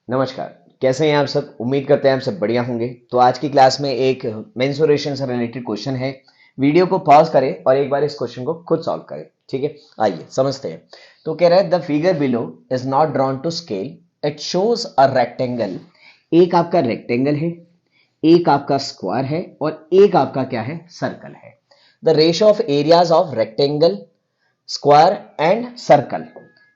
नमस्कार। कैसे हैं आप सब? उम्मीद करते हैं आप सब बढ़िया होंगे। तो आज की क्लास में एक मेंसुरेशन से रिलेटेड क्वेश्चन है। वीडियो को पॉज करें और एक बार इस क्वेश्चन को खुद सॉल्व करें। ठीक है, आइए समझते हैं। तो कह रहा है the figure below is not drawn to scale, it shows a rectangle. एक आपका रेक्टेंगल है, एक आपका स्क्वायर है और एक आपका क्या है, सर्कल है। The ratio of areas of rectangle, square and circle.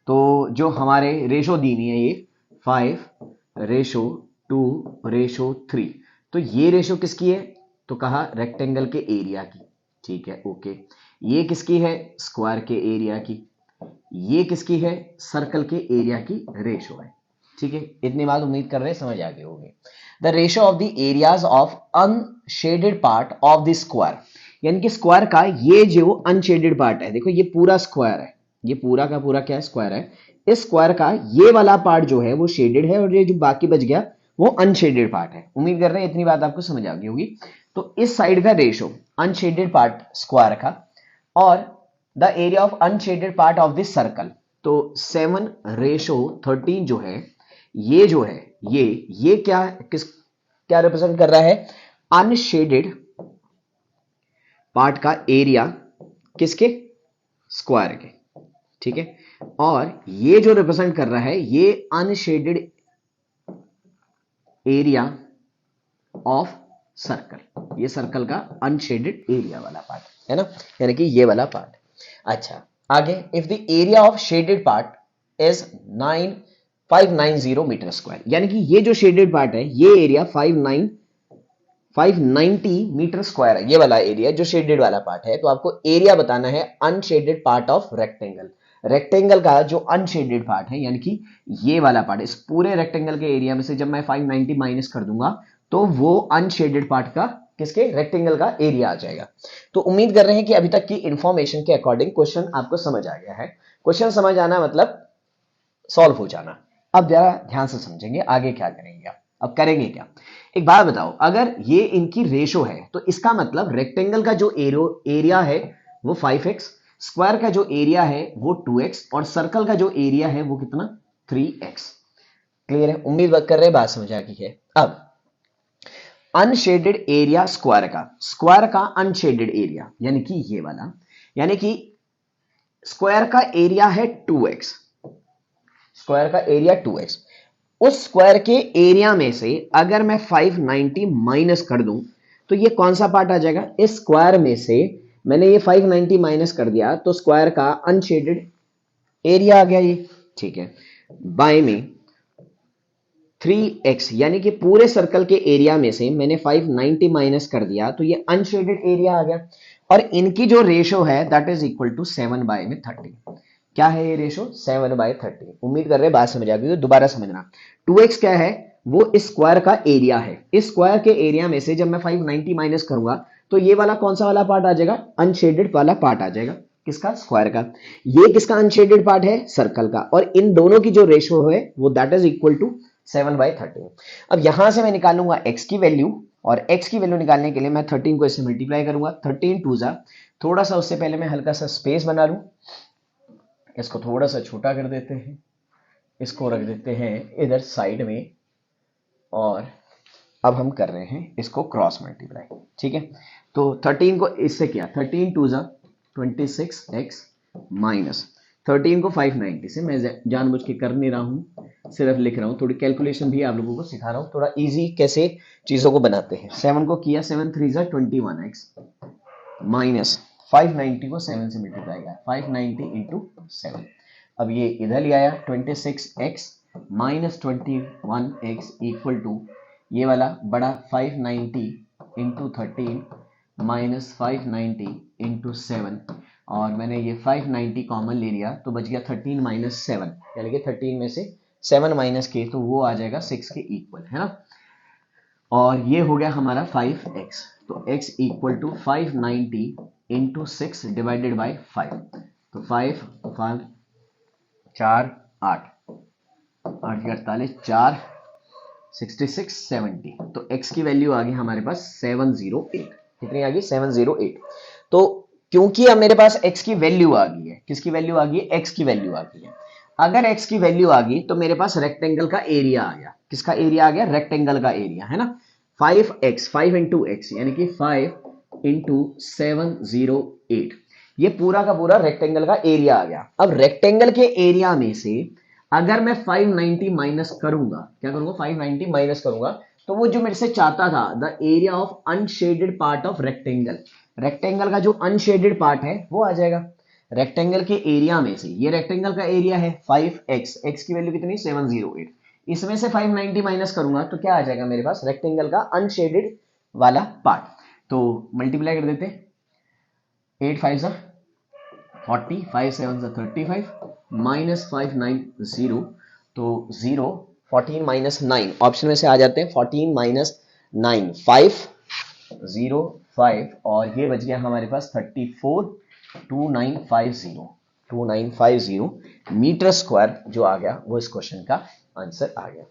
तो जो हमारे रेशो दी हुई है ये 5:2:3। तो ये रेशो किसकी है? तो कहा रेक्टेंगल के एरिया की। ठीक है, ओके। ये किसकी है? स्क्वायर के एरिया की। ये किसकी है? सर्कल के एरिया की रेशो है। ठीक है, इतनी बात उम्मीद कर रहे हैं समझ आ गई होगी। The ratio of the areas of unshielded part of the square, यानी कि स्क्वायर का ये जो अनशेडेड पार्ट है, देखो ये पूरा स्क्वायर है, ये पूरा का पूरा क्या है, स्क्वायर है। इस स्क्वायर का ये वाला पार्ट जो है वो शेडेड है और ये जो बाकी बच गया वो अनशेडेड पार्ट है। उम्मीद कर रहे हैं इतनी बात आपको समझ आ गई होगी। तो इस साइड का रेशो अनशेडेड पार्ट स्क्वायर का और the area of unshielded part of this circle, तो 7:13 जो है, ये जो है ये क्या रिप्रेजेंट कर रहा है? अनशेडेड पार्ट का एरिया किसके? स्क्वायर के। ठीक है, और ये जो रिप्रेजेंट कर रहा है ये अनशेडेड एरिया ऑफ सर्कल, ये सर्कल का अनशेडेड एरिया वाला पार्ट है ना, यानी कि ये वाला पार्ट। अच्छा, आगे if the area of shaded part is 590 metre square, यानी कि ये जो शेडेड पार्ट है ये एरिया 590 मीटर स्क्वायर है। ये वाला एरिया जो शेडेड वाला पार्ट है, तो आपको एरिया बताना है unshielded part of rectangle. Rectangle का जो अनशेडेड पार्ट है, यानी कि ये वाला पार्ट, इस पूरे रेक्टेंगल के एरिया में से जब मैं 590 माइनस कर दूंगा तो वो अनशेडेड पार्ट का किसके? रेक्टेंगल का एरिया आ जाएगा। तो उम्मीद कर रहे हैं कि अभी तक की इंफॉर्मेशन के अकॉर्डिंग क्वेश्चन आपको समझ आ गया है। क्वेश्चन समझ आना मतलब सॉल्व हो जाना। अब जरा ध्यान से समझेंगे आगे क्या करेंगे आप। अब करेंगे क्या? एक बात बताओ, अगर ये इनकी रेशो है तो इसका मतलब रेक्टेंगल का जो एरिया है वो 5x, स्क्वायर का जो एरिया है वो 2x और सर्कल का जो एरिया है वो कितना? 3x। क्लियर है? उम्मीद कर रहे बात समझ आ गई है। अब अनशेडेड एरिया स्क्वायर का अनशेडेड एरिया यानी कि ये वाला, यानी कि स्क्वायर का एरिया है 2x, स्क्वायर का एरिया 2x। उस स्क्वायर के एरिया में से अगर मैं 590 माइनस कर दूं तो ये कौन सा पार्ट आ जाएगा? इस स्क्वायर में से मैंने ये 590 माइनस कर दिया तो स्क्वायर का अनशेडेड एरिया आ गया ये। ठीक है, बाय में 3x, यानी कि पूरे सर्कल के एरिया में से मैंने 590 माइनस कर दिया तो ये अनशेडेड एरिया आ गया। और इनकी जो रेशो है दैट इज इक्वल टू 7/30। क्या है ये रेशो? 7/30। उम्मीद कर रहे बात समझ आ गई, तो दोबारा समझना। 2x क्या है? वो इस स्क्वायर का एरिया है। इस स्क्वायर के एरिया में से जब मैं 590 माइनस करूंगा तो ये वाला कौन सा वाला पार्ट आ जाएगा? अनशेडेड वाला पार्ट आ जाएगा। किसका? स्क्वायर का। ये किसका अनशेडेड पार्ट है? सर्कल का। और इन दोनों की जो रेशो है वो दैट इज इक्वल टू 7/13। अब यहां से मैं निकालूंगा x की वैल्यू, और x की वैल्यू निकालने के लिए मैं 13 को इससे मल्टीप्लाई करूंगा। 13 टू जा, थोड़ा सा उससे पहले मैं हल्का सा स्पेस बना लूं, इसको थोड़ा सा छोटा कर देते हैं, इसको रख देते हैं इधर साइड में, और अब हम कर रहे हैं इसको क्रॉस मल्टीप्लाई। ठीक है, तो 13 को इससे किया, 13 टू जा 26x माइनस 13 को 590 से, मैं जानबूझ के कर नहीं रहा हूं, सिर्फ लिख रहा हूं। थोड़ी कैलकुलेशन भी आप लोगों को सिखा रहा हूं, थोड़ा इजी कैसे चीजों को बनाते हैं। 7 को किया, 7 3 जा 21x माइनस 590 को 7 से मल्टीप्लाई किया, 590 इंटू 7। अब ये इधर ले आया, 26x minus 21x equal to ये वाला बड़ा 590 इंटू 13 माइनस 590 इंटू 7, और मैंने ये 590 कॉमन ले लिया तो बच गया 13 माइनस 7, यानी कि 13 में से 7 माइनस के तो वो आ जाएगा 6 के इक्वल, है ना। और ये हो गया हमारा 5x, तो x equal to 590 into 6 divided by 5, तो 5 5 4 8 8 48 4 66 70, तो x की वैल्यू आ गई हमारे पास 708। कितनी आ गई? 708। तो क्योंकि अब मेरे पास x की वैल्यू आ गई है, किसकी वैल्यू आ गई है? x की वैल्यू आ गई है। अगर x की वैल्यू आ गई तो मेरे पास रेक्टेंगल का एरिया आ गया। किसका एरिया आ गया? रेक्टेंगल का एरिया, है ना। 5x, 5 इंटू एक्स यानी कि 5 इंटू 708, ये पूरा का पूरा रेक्टेंगल का एरिया आ गया। अब रेक्टेंगल के एरिया में से अगर मैं 590 माइनस करूंगा, क्या करूंगा? 590 माइनस करूंगा, तो वो जो मेरे से चाहता था the area of unshielded part of rectangle, rectangle का जो अनशेडेड पार्ट है वो आ जाएगा। रेक्टेंगल के एरिया में से, ये रेक्टेंगल का एरिया है 5x, x की वैल्यू कितनी? 708, इसमें से 590 माइनस करूंगा तो क्या आ जाएगा मेरे पास? रेक्टेंगल का अनशेडेड वाला पार्ट। तो मल्टीप्लाई कर देते हैं, 8 5 जा 40, 5 7 जा 35, माइनस 590, तो 0, 14 माइनस 9, ऑप्शन में से आ जाते हैं 14 माइनस 9, 5 0 5, और ये बच गया हमारे पास 34, 2950 मीटर स्क्वायर जो आ गया वो इस क्वेश्चन का आंसर आ गया।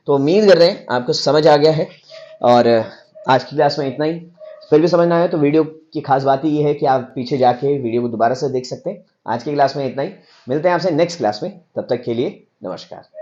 तो उम्मीद कर रहे हैं आपको समझ आ गया है, और आज की क्लास में इतना ही। फिर भी समझ ना आए तो वीडियो की खास बात ही ये है कि आप पीछे जाके वीडियो को दोबारा से देख सकते हैं। आज की क्लास में इतना ही, मिलते हैं आपसे नेक्स्ट क्लास में, तब तक के लिए नमस्कार।